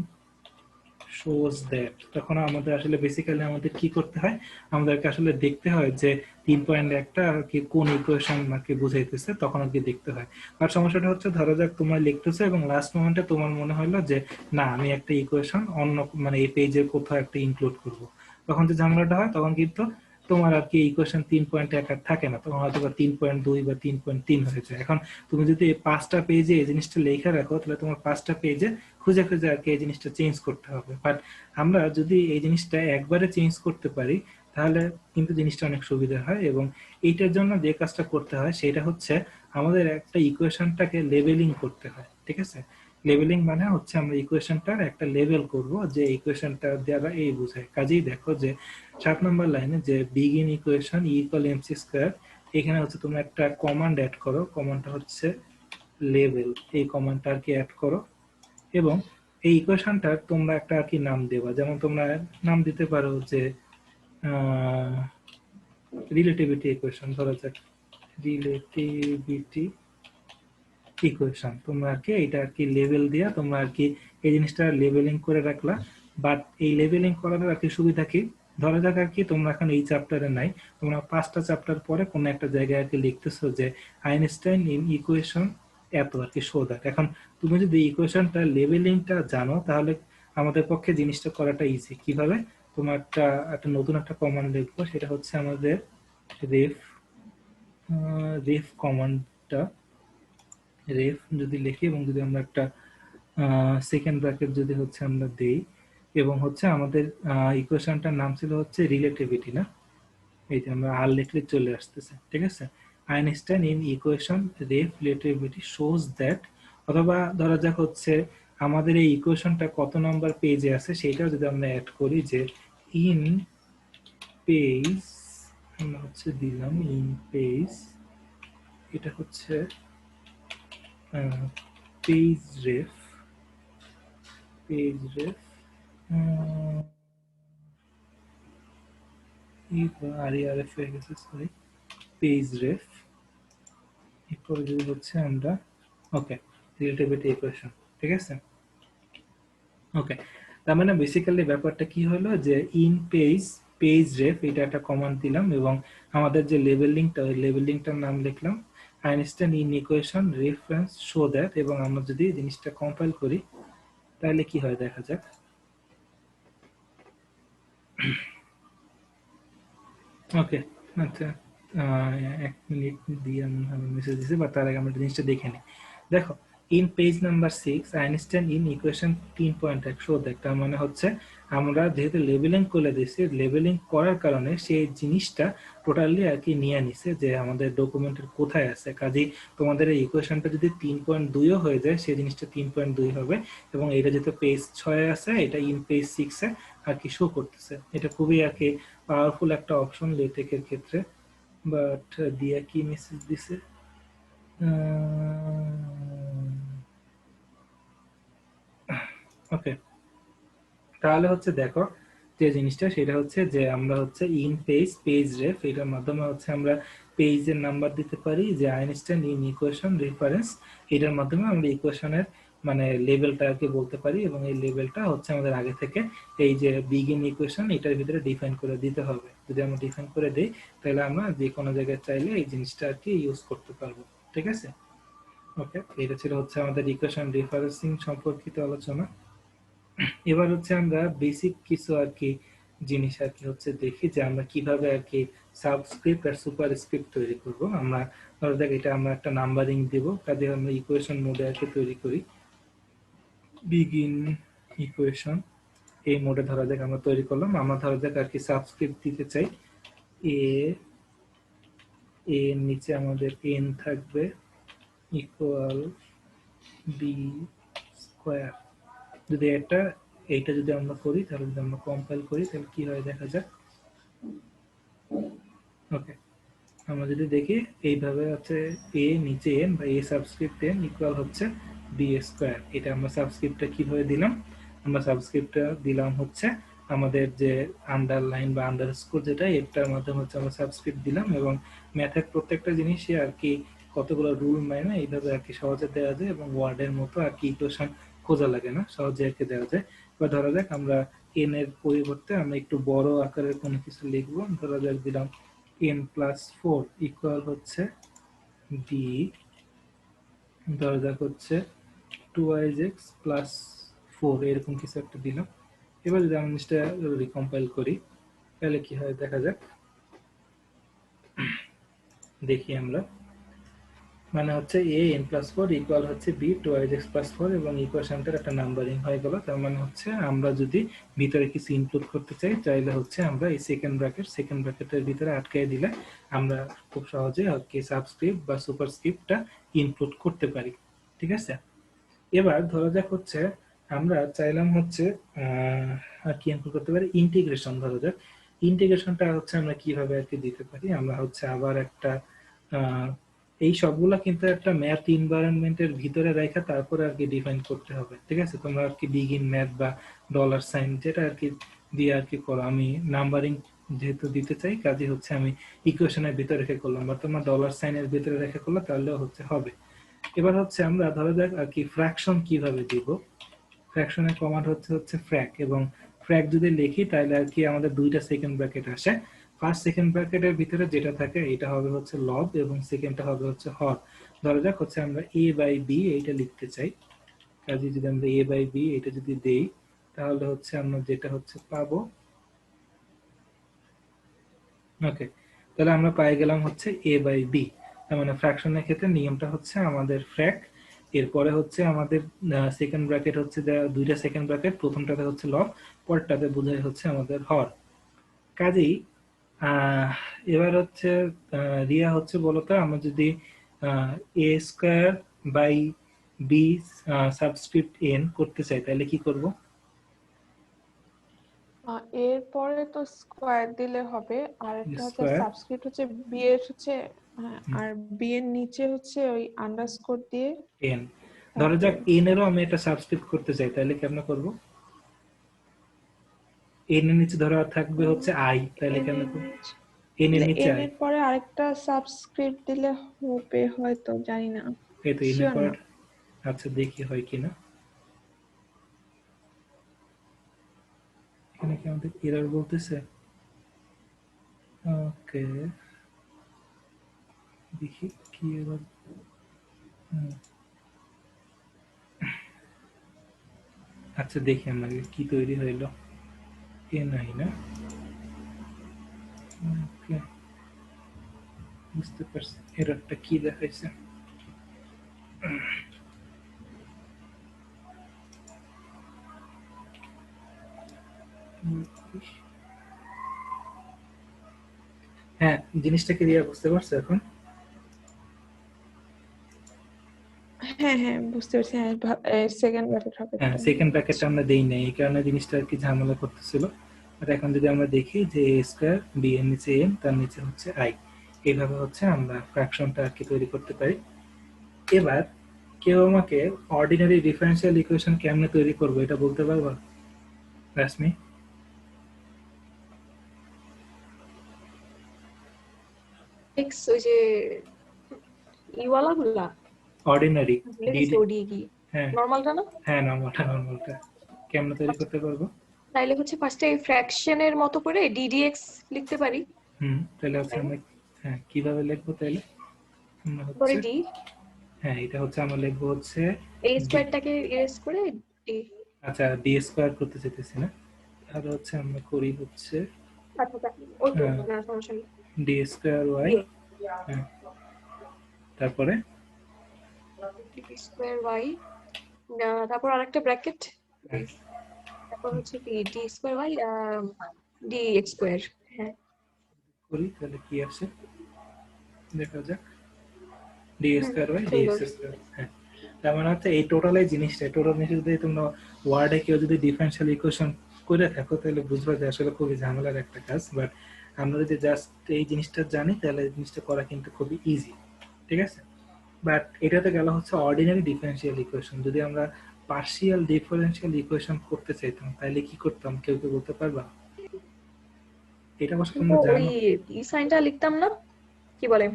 shows that, তখন আমাদের আসলে বেসিক্যালি আমাদের কি করতে হয়, আমাদেরকে আসলে দেখতে হয় যে 3.1টা আর কি কোন ইকুয়েশন আর কি বুঝাইতেছে, তখন আর কি দেখতে হয়। আর সমস্যাটা হচ্ছে ধরো যাক তোমরা লিখতেছো এবং লাস্ট মোমেন্টে তোমার মনে হলো যে না আমি একটা ইকুয়েশন অন্য মানে এই পেজের কোথাও একটা ইনক্লুড করব, তখন যে ঝামেলাটা হয় তখন কিন্তু তোমার আর কি ইকুয়েশন 3.1 আর থাকে না, তখন হয়তো বা 3.2 বা 3.3 হয়ে যায়। এখন তুমি যদি 5টা পেজে এই জিনিসটা লেখা রাখো তাহলে তোমার 5টা পেজে খুঁজে খুঁজে আর কি এই জিনিসটা চেঞ্জ করতে হবে। বাট আমরা যদি এই জিনিসটা একবারে চেঞ্জ করতে পারি তাহলে কিন্তু জিনিসটা অনেক সুবিধা হয়। এবং এইটার জন্য যে কাজটা করতে হয় সেটা হচ্ছে আমাদের একটা ইকুয়েশনটাকে লেবেলিং করতে হয়, ঠিক আছে? লেবেলিং মানে হচ্ছে আমরা ইকুয়েশনটার একটা লেভেল করব যে ইকুয়েশনটা দ্বারা এই বোঝায়। কাজেই দেখো যে 7 নম্বর লাইনে যে begin equation equal M C square, এখানে হচ্ছে তোমরা একটা কমান্ড অ্যাড করো, কমান্ডটা হচ্ছে লেভেল, এই কমান্ডটা আর কি অ্যাড করো এবং এই ইকুয়েশনটার তোমরা একটা আর কি নাম দেবা। যেমন তোমরা নাম দিতে পারো যে রিলেটিভিটি ইকুয়েশন, ধরা যাক রিলেটিভিটি ইকুয়েশন। তোমরা আর কি এটা আর কি লেভেল দিয়া তোমরা আর কি এই জিনিসটা লেবেলিং করে রাখলা। বাট এই লেবেলিং করার আর কি সুবিধা কি, ধরা যাক আর কি তোমরা এখন এই চ্যাপ্টারে নাই, তোমরা 5টা চ্যাপ্টার পরে কোনো একটা জায়গায় আর কি লিখতেছো যে আইনস্টাইন ইন ইকুয়েশন এত আর কি শো দ্যাট। এখন তুমি যদি ইকুয়েশনটা লেবেলিংটা জানো তাহলে আমাদের পক্ষে জিনিসটা করাটা ইজি। কিভাবে, তোমার একটা নতুন একটা কমান্ড লিখবো, সেটা হচ্ছে আমাদের রেফ রেফ কমান্ডটা, রেফ যদি লিখি এবং যদি আমরা একটা সেকেন্ড ব্র্যাকেট যদি হচ্ছে আমরা দেই এবং হচ্ছে আমাদের ইকুয়েশনটার নাম ছিল হচ্ছে রিলেটিভিটি, না এই যে আমরা আর লিখলে চলে আসতেছে, ঠিক আছে? Einstein in equation ref relativity shows that, অথবা ধরা যাক হচ্ছে আমাদের এই ইকুয়েশনটা কত নম্বর পেজে আছে সেটাও যদি আমরা অ্যাড করি যে ইন পেজ, আমরা হচ্ছে দিলাম ইন পেজ, এটা হচ্ছে পেজ রেফ, পেজ রেফ আরএফ হয়ে গেছে, সরি, পেজ রেফ। এরপরে যদি হচ্ছে আমরা ওকে রিলেটিভিটি ইকুয়েশন, ঠিক আছে? ওকে, তার মানে বেসিক্যালি ব্যাপারটা কি হলো যে ইন পেজ পেজ রেফ এটা একটা কমান্ড দিলাম এবং আমাদের যে লেবেলিংটা, ওই লেবেলিংটার নাম লিখলাম Einstein in equation reference show that. এবং আমরা যদি জিনিসটা কম্পাইল করি তাহলে কি হয় দেখা যাক। ওকে, আচ্ছা, 1 মিনিট দিয়ে আমি মেসেজ দিছি, বা তার আগে আমরা জিনিসটা দেখে নিই। দেখো in page number 6 Einstein in equation 3.1 show that, তার মানে হচ্ছে আমরা যেহেতু লেবেলিং করে দিয়েছি, লেবেলিং করার কারণে সেই জিনিসটা টোটালি আর কি নিয়ে নিছে যে আমাদের ডকুমেন্টের কোথায় আছে। কাজেই তোমাদের এই ইকুয়েশনটা যদি 3.2ও হয়ে যায় সেই জিনিসটা 3.2 হবে এবং এটা যেহেতু পেজ 6 আছে এটা ইন পেজ 6 এ আর কি শো করতেছে। এটা খুবই আর কি পাওয়ারফুল একটা অপশন লেটেকের ক্ষেত্রে। বাট দিয়া কি মেসেজ দিছে, ওকে, তাহলে হচ্ছে দেখো যে জিনিসটা সেটা হচ্ছে যে আমরা হচ্ছে ইন পেজ পেজ রেফ এটার মাধ্যমে হচ্ছে আমরা পেজের নাম্বার দিতে পারি যে আইনস্টাইন ইন ইকুয়েশন রেফারেন্স, এটার মাধ্যমে আমরা ইকুয়েশনের মানে লেভেলটা আর কি বলতে পারি এবং এই লেভেলটা হচ্ছে আমাদের আগে থেকে এই যে বিগিন ইকুয়েশন এটার ভিতরে ডিফাইন করে দিতে হবে। যদি আমরা ডিফাইন করে দিই তাহলে আমরা যে কোনো জায়গায় চাইলে এই জিনিসটা আর কি ইউজ করতে পারবো, ঠিক আছে? ওকে, এটা ছিল হচ্ছে আমাদের ইকুয়েশন রেফারেন্সিং সম্পর্কিত আলোচনা। এবার হচ্ছে আমরা বেসিক কিছু আর কি জিনিস আর কি হচ্ছে দেখি যে আমরা কিভাবে আর কি সাবস্ক্রিপ্ট আর সুপারস্ক্রিপ্ট তৈরি করব। আমরা ধরো দেখ এটা আমরা একটা নাম্বারিং দেব, কাজে আমরা ইকুয়েশন মোডে আর কি তৈরি করি, বিগিন ইকুয়েশন এই মোডে ধরা যাক আমরা তৈরি করলাম। আমরা ধরা যাক আর কি সাবস্ক্রিপ্ট দিতে চাই এ, এর নিচে আমাদের এন থাকবে ইকুয়াল বি স্কোয়ার। যদি এইটা যদি আমরা করি তাহলে যদি আমরা কম্পাইল করি তাহলে কি হয় দেখা যাক। ওকে, আমরা যদি দেখি এইভাবে হচ্ছে এ নিচে এন বা এ সাবস্ক্রিপ্ট এন ইকুয়াল হচ্ছে বি স্কোয়ার। এটা আমরা সাবস্ক্রিপ্টটা কিভাবে দিলাম, আমরা সাবস্ক্রিপ্টটা দিলাম হচ্ছে আমাদের যে আন্ডারলাইন বা আন্ডারস্কোর যেটা এটার মাধ্যমে হচ্ছে আমরা সাবস্ক্রিপ্ট দিলাম এবং ম্যাথের প্রত্যেকটা জিনিসই আর কি কতগুলো রুল মানে এইভাবে আর কি সহজে দেওয়া যায় এবং ওয়ার্ডের মতো আর কি ইকুয়েশন খোঁজা লাগে না, সহজে একে দেওয়া যায়। বা ধরা যাক আমরা n এর পরিবর্তে আমরা একটু বড় আকারের কোনো কিছু লিখবো, ধরা যাক দিলাম n+4 ইকুয়াল হচ্ছে b, ধরা যাক হচ্ছে 2x + 4 এরকম কিছু একটা দিলাম। এবার যদি আমরা জিনিসটা রিকম্পাইল করি তাহলে কি হয় দেখা যাক। দেখি আমরা, মানে হচ্ছে a n+4 ইকুয়াল হচ্ছে b 2x + 4 এবং ইকুয়েশনটার একটা নাম্বারিং হয়ে গেল। তার মানে হচ্ছে আমরা যদি ভিতরে কিছু ইনক্লুড করতে চাই তাহলে হচ্ছে আমরা এই সেকেন্ড ব্র্যাকেটের ভিতরে আটকায় দিলে আমরা খুব সহজে আর কি সাবস্ক্রিপ্ট বা সুপারস্ক্রিপ্টটা ইনক্লুড করতে পারি। ঠিক আছে, এবার ধরা যাক হচ্ছে আমরা চাইলাম হচ্ছে আর কি ইনক্লুড করতে পারি, ইন্টিগ্রেশন। ধরা যাক ইন্টিগ্রেশনটা হচ্ছে আমরা কিভাবে আর কি দিতে পারি। আমরা হচ্ছে আবার একটা এই সবগুলা কিন্তু একটা ম্যাথ এনভায়রনমেন্টের ভিতরে রেখে তারপরে আর কি ডিফাইন করতে হবে। ঠিক আছে, তোমরা আর কি বিগিন ম্যাথ বা ডলার সাইন যেটা আর কি দিয়ে আর কি করো। আমি নাম্বারিং যেহেতু দিতে চাই কাজে হচ্ছে আমি ইকুয়েশনের ভিতরে রেখে করলাম, বা তোমরা ডলার সাইনের ভিতরে রেখে করলে তাহলেও হচ্ছে হবে। এবার হচ্ছে আমরা ধরা যাক আর কি ফ্র্যাকশন কিভাবে দিব। ফ্র্যাকশনের কমান্ড হচ্ছে ফ্র্যাক, এবং ফ্র্যাক যদি লিখি তাহলে আর কি আমাদের দুইটা সেকেন্ড ব্র্যাকেট আসে। ফার্স্ট সেকেন্ড ব্র্যাকেটের ভিতরে যেটা থাকে এটা হবে হচ্ছে লব এবং সেকেন্ডটা হবে হচ্ছে হর। ধরা যাক হচ্ছে আমরা a/b এইটা লিখতে চাই, কাজে যদি আমরা a/b এটা যদি দেই তাহলে হচ্ছে আমরা যেটা হচ্ছে পাবো। ওকে, তাহলে আমরা পাই গেলাম হচ্ছে a/b। তার মানে ফ্র্যাকশনের ক্ষেত্রে নিয়মটা হচ্ছে আমাদের ফ্র্যাক, এরপরে হচ্ছে আমাদের সেকেন্ড ব্র্যাকেট হচ্ছে দুইটা সেকেন্ড ব্র্যাকেট, প্রথমটাতে হচ্ছে লব, পরেরটাতে বোঝায় হচ্ছে আমাদের হর। কাজেই এবার হচ্ছে রিয়া হচ্ছে বলতো আমরা যদি a² / b সাবস্ক্রিপ্ট n করতে চাই তাহলে কি করব? এরপরে তো স্কোয়ার দিলে হবে, আর একটা হচ্ছে স্কয়ার সাবস্ক্রিপ্ট হচ্ছে বি এর হচ্ছে, হ্যাঁ, আর বি এর নিচে হচ্ছে ওই আন্ডারস্কোর দিয়ে n। ধরা যাক তারপরে n এরও আমি এটা সাবস্ক্রিপ্ট করতে চাই তাহলে কেমন করব? n এর নিচে ধরা থাকবে হচ্ছে i, তাহলে এন কেমন এর করব? নিচে n এর নিচে এন i, এর পরে আরেকটা সাবস্ক্রিপ্ট দিলে হবে হয়তো, জানি না, এই তো n এর শিওর পর। না। আচ্ছা দেখি হয় কিনা। এখানে কি আমাদের এরর বলতেছে? ওকে, দেখি কি এবার। আচ্ছা দেখি আমরা কি তৈরি হইলো। নাই না, ওকে বুঝতে পারছি এররটা কি দেখাইছে। হ্যাঁ, জিনিসটা কি রিয়া বুঝতে পারছো এখন? হ্যাঁ হ্যাঁ বুঝতে পারছি, হ্যাঁ সেকেন্ড ব্র্যাকেট হবে হ্যাঁ, তো। সেকেন্ড ব্র্যাকেটটা আমরা দেই নাই, এই কারণে জিনিসটা আর কি ঝামেলা করতেছিল। আর এখন যদি আমরা দেখি যে a² b এর নিচে n তার নিচে হচ্ছে i, এইভাবে হচ্ছে আমরা ফ্র্যাকশনটা আর কি তৈরি করতে পারি। এবার কেউ আমাকে অর্ডিনারি ডিফারেনশিয়াল ইকুয়েশন কেমনে তৈরি করবো এটা বলতে পারবা রাশমি? এক্স ওই যে ইওয়ালা গুলা অর্ডিনারি ভুলে গেছি, ডিডি, ওডিএ কি হ্যাঁ নরমালটা না? হ্যাঁ নরমালটা কেমনে তৈরি করতে পারবো? তাইলে হচ্ছে ফার্স্টে ফ্র্যাকশনের মতো করে ডিডিএক্স লিখতে পারি, তাহলে হচ্ছে তাই না? আমরা হ্যাঁ কিভাবে লিখবো তাহলে? আমরা পরে হচ্ছে ডি, হ্যাঁ এটা হচ্ছে আমরা লিখবো হচ্ছে এই ডি। স্কোয়ারটাকে ইরেজ করে ডি। আচ্ছা d² করতে চাইতেছি না, তাহলে হচ্ছে আমরা করি হচ্ছে আচ্ছা আচ্ছা, ওই তো না সমস্যা নেই, d²y। দিয়ে হ্যাঁ, তারপরে ডি স্কোয়ার ওয়াই, তারপর আরেকটা ব্র্যাকেট, হ্যাঁ, তারপর হচ্ছে কি d square y d x square. হ্যাঁ, করি তাহলে কি আসে দেখা যাক। d²y সুন্দর। dx²। হ্যাঁ, তার মানে হচ্ছে এই টোটাল জিনিসটা যদি তোমরা ওয়ার্ডে কেউ যদি ডিফারেনশিয়াল ইকুয়েশন করে থাকো তাহলে বুঝবে যে আসলে খুবই ঝামেলার একটা কাজ। বাট আমরা যদি জাস্ট এই জিনিসটা জানি তাহলে জিনিসটা করা কিন্তু খুবই ইজি। ঠিক আছে, বাট এটাতে গেল হচ্ছে অর্ডিনারি ডিফারেনশিয়াল ইকুয়েশন। যদি আমরা পার্শিয়াল ডিফারেনশিয়াল ইকুয়েশন করতে চাইতাম তাহলে কি করতাম, কেউ কি বলতে পারবা? এটা অবশ্য কিন্তু তোমরা ওই জানো। ই সাইনটা লিখতাম না, কি বলে,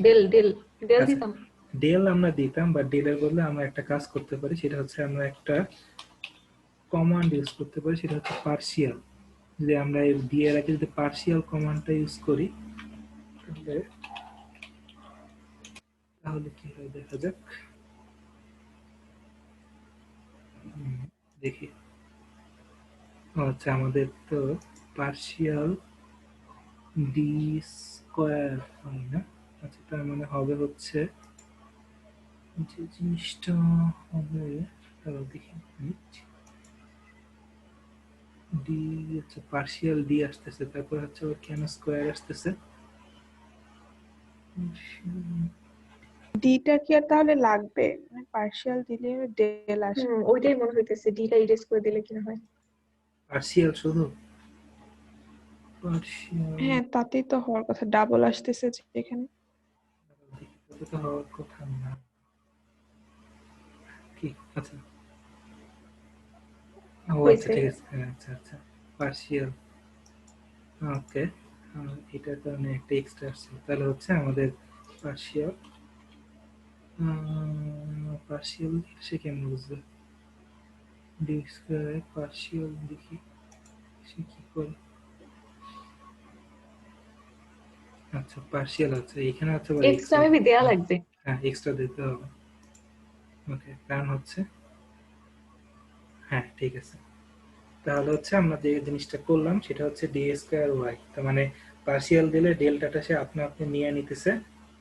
ডেল ডেল ডেল আচ্ছা দিতাম। ডেল আমরা দিতাম, বা ডেলের বদলে আমরা একটা কাজ করতে পারি, সেটা হচ্ছে আমরা একটা কমান্ড ইউজ করতে পারি, সেটা হচ্ছে পার্শিয়াল। যদি আমরা এই ডি এর আগে যদি পার্শিয়াল কমান্ডটা ইউজ করি, তাহলে কি হয় দেখা যাক। দেখি, আচ্ছা আমাদের তো পার্শিয়াল ডি স্কোয়ার হয় না। আচ্ছা তার মানে হবে হচ্ছে যে জিনিসটা হবে, দেখি ডি হচ্ছে পার্শিয়াল ডি আসতেছে, তারপর হচ্ছে ওর কেন স্কোয়ার আসতেছে। ডিটা কি আর তাহলে লাগবে, মানে পার্শিয়াল দিলে ডেল আসে। ওইটাই মনে হইতেছে, ডিটা ইরেজ করে দিলে কি হয়। পার্শিয়াল শুধু পার্শিয়াল হ্যাঁ তাতেই তো হওয়ার কথা, ডাবল আসতেছে যে এখানে। তো হওয়ার কথা না কি? আচ্ছা ও আচ্ছা হয়েছে। ঠিক আছে, হ্যাঁ আচ্ছা আচ্ছা পার্শিয়াল, ওকে। এটার কারণে একটা এক্সট্রা আসছে, তাহলে হচ্ছে আমাদের পার্শিয়াল পার্শিয়াল সে কেমন বুঝবে? ডি স্কয়ার পার্শিয়াল দেখি সে কি করে। আচ্ছা পার্শিয়াল আছে এখানে, আছে আবার এক্সট্রা এক্সট্রা। মেবি দেয়া লাগবে। হ্যাঁ এক্সট্রা দিতে হবে, ওকে। কারণ হচ্ছে, হ্যাঁ ঠিক আছে, তাহলে হচ্ছে আমরা যে জিনিসটা করলাম সেটা হচ্ছে ডি স্কয়ার ওয়াই, তার মানে পার্শিয়াল দিলে ডেল্টাটা সে আপনি আপনি নিয়ে নিতেছে,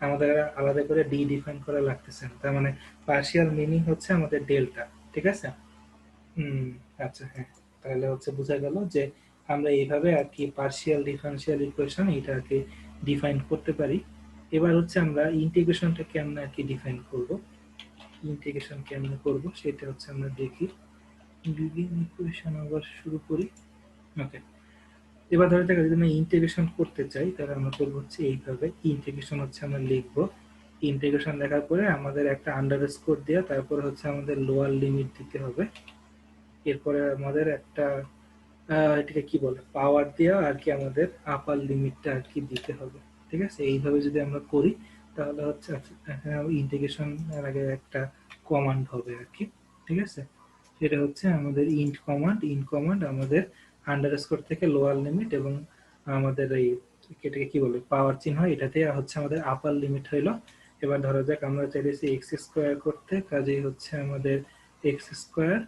আমাদের আর আলাদা করে ডি ডিফাইন করা লাগতেছে না। তার মানে পার্শিয়াল মিনিং হচ্ছে আমাদের ডেল্টা, ঠিক আছে। আচ্ছা হ্যাঁ, তাহলে হচ্ছে বোঝা গেল যে আমরা এইভাবে আর কি পার্শিয়াল ডিফারেনশিয়াল ইকুয়েশন এটা আর কি ডিফাইন করতে পারি। এবার হচ্ছে আমরা ইন্টিগ্রেশনটা কেমনে আর কি ডিফাইন করব, ইন্টিগ্রেশন কেমনে করব সেটা হচ্ছে আমরা দেখি। বিগিন ইকুয়েশন আবার শুরু করি, ওকে। এবার ধরে থাকা যদি আমরা ইন্টিগ্রেশন করতে চাই, তাহলে আমরা করবো হচ্ছে এইভাবে। ইন্টিগ্রেশন হচ্ছে আমরা লিখবো, ইন্টিগ্রেশন লেখার পরে আমাদের একটা আন্ডারস্কোর দেওয়া, তারপর হচ্ছে আমাদের লোয়ার লিমিট দিতে হবে, এরপরে আমাদের একটা এটাকে কি বলে পাওয়ার দেওয়া আর কি, আমাদের আপার লিমিটটা আর কি দিতে হবে, ঠিক আছে। এইভাবে যদি আমরা করি তাহলে হচ্ছে ইন্টিগ্রেশন এর আগে একটা কমান্ড হবে আর কি, ঠিক আছে। সেটা হচ্ছে আমাদের ইন্ট কমান্ড আমাদের আন্ডারস্কোর থেকে লোয়ার লিমিট এবং আমাদের এই এটাকে কি বলে পাওয়ার চিহ্ন, এটাতে হচ্ছে আমাদের আপার লিমিট হইলো। এবার ধরা যাক আমরা চাইছি এক্স স্কোয়ার করতে, কাজেই হচ্ছে আমাদের এক্স স্কোয়ার